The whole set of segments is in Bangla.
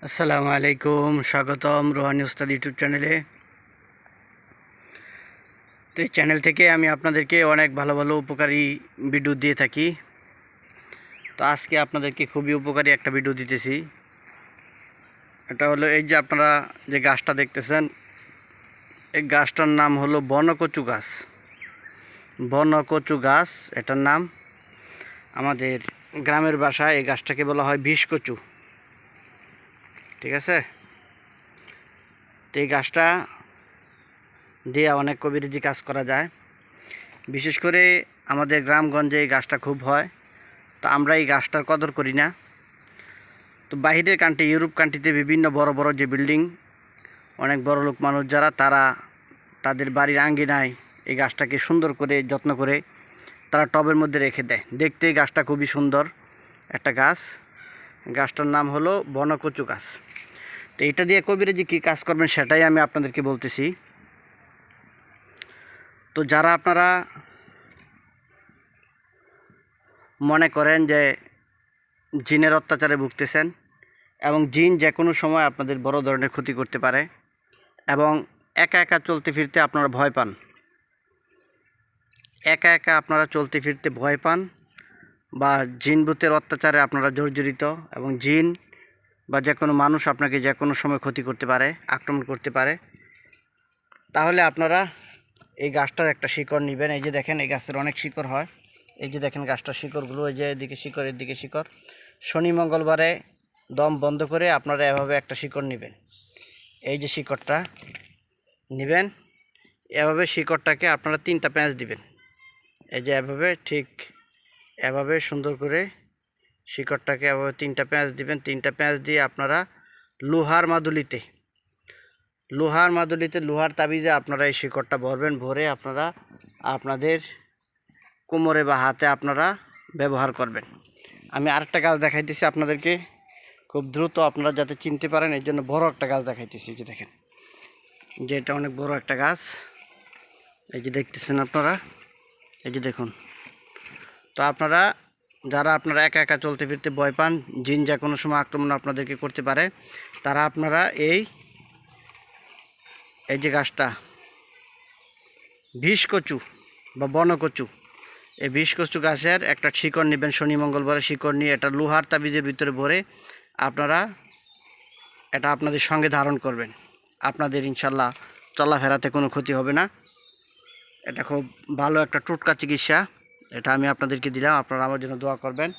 আসসালামু আলাইকুম, স্বাগতম রোহানি উস্তাদ ইউটিউব চ্যানেলে। তো এই চ্যানেল থেকে আমি আপনাদেরকে অনেক ভালো ভালো উপকারী ভিডিও দিয়ে থাকি। তো আজকে আপনাদেরকে খুবই উপকারী একটা ভিডিও দিতেছি। এটা হলো এই যে আপনারা যে গাছটা দেখতেছেন, এই গাছটার নাম হলো বনকচু গাছ। বনকচু গাছ এটার নাম। আমাদের গ্রামের ভাষায় এই গাছটাকে বলা হয় বিষকচু। ঠিক আছে? তো এই গাছটা দিয়ে অনেক কবিরাজি কাজ করা যায়। বিশেষ করে আমাদের গ্রামগঞ্জে এই গাছটা খুব হয়। তো আমরা এই গাছটার কদর করি না। তো বাহিরের কান্ট্রি, ইউরোপ কান্ট্রিতে বিভিন্ন বড় বড় যে বিল্ডিং, অনেক বড় লোক মানুষ যারা, তারা তাদের বাড়ির আঙ্গিনায় এই গাছটাকে সুন্দর করে যত্ন করে তারা টবের মধ্যে রেখে দেয়। দেখতে এই গাছটা খুবই সুন্দর একটা গাছ। গাছটার নাম হলো বনকচু গাছ। তো এটা দিয়ে কবিরাজি কী কাজ করবেন সেটাই আমি আপনাদেরকে বলতেছি। তো যারা আপনারা মনে করেন যে জিনের অত্যাচারে ভুগতেছেন এবং জিন যে কোনো সময় আপনাদের বড় ধরনের ক্ষতি করতে পারে, এবং একা একা চলতে ফিরতে আপনারা ভয় পান, একা একা আপনারা চলতে ফিরতে ভয় পান, বা জিন ভূতের অত্যাচারে আপনারা জর্জরিত, এবং জিন বা যে কোনো মানুষ আপনাকে যে কোনো সময় ক্ষতি করতে পারে, আক্রমণ করতে পারে, তাহলে আপনারা এই গাছটার একটা শিকড় নেবেন। এই যে দেখেন, এই গাছের অনেক শিকড় হয়। এই যে দেখেন গাছটার শিকড়গুলো, এই যে এদিকে শিকড়, এদিকে শিকড়। শনি মঙ্গলবারে দম বন্ধ করে আপনারা এভাবে একটা শিকড় নেবেন। এই যে শিকড়টা নেবেন, এভাবে শিকড়টাকে আপনারা 3টা প্যাঁচ দিবেন। এই যে এভাবে, ঠিক এভাবে সুন্দর করে শিকড়টাকে এভাবে 3টা প্যাঁচ দিবেন। 3টা প্যাঁচ দিয়ে আপনারা লোহার মাদুলিতে, লোহার তাবিজে আপনারা এই শিকড়টা ভরবেন। ভরে আপনারা আপনাদের কোমরে বা হাতে আপনারা ব্যবহার করবেন। আমি আরেকটা গাছ দেখাইতেছি আপনাদেরকে, খুব দ্রুত আপনারা যাতে চিনতে পারেন, এই জন্য বড় একটা গাছ দেখাইতেছি। যে দেখেন, যে এটা অনেক বড় একটা গাছ। এই যে দেখতেছেন আপনারা, এই যে দেখুন। তো আপনারা যারা আপনারা একা একা চলতে ফিরতে ভয় পান, জিন যে কোনো সময় আক্রমণ আপনাদেরকে করতে পারে, তারা আপনারা এই যে গাছটা বিষকচু বা বনকচু, এই বিষকচু গাছের একটা শিকড় নেবেন। শনি মঙ্গলবারে শিকড় নিয়ে এটা লোহার তাবিজের ভিতরে ভরে আপনারা এটা আপনাদের সঙ্গে ধারণ করবেন। আপনাদের ইনশাল্লাহ চলাফেরাতে কোনো ক্ষতি হবে না। এটা খুব ভালো একটা টোটকা চিকিৎসা। এটা আমি আপনাদেরকে দিলাম, আপনারা আমার জন্য দোয়া করবেন।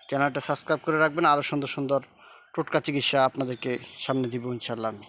চ্যানেলটা সাবস্ক্রাইব করে রাখবেন। আরও সুন্দর সুন্দর টোটকা চিকিৎসা আপনাদেরকে সামনে দিব ইনশাল্লাহ আমি।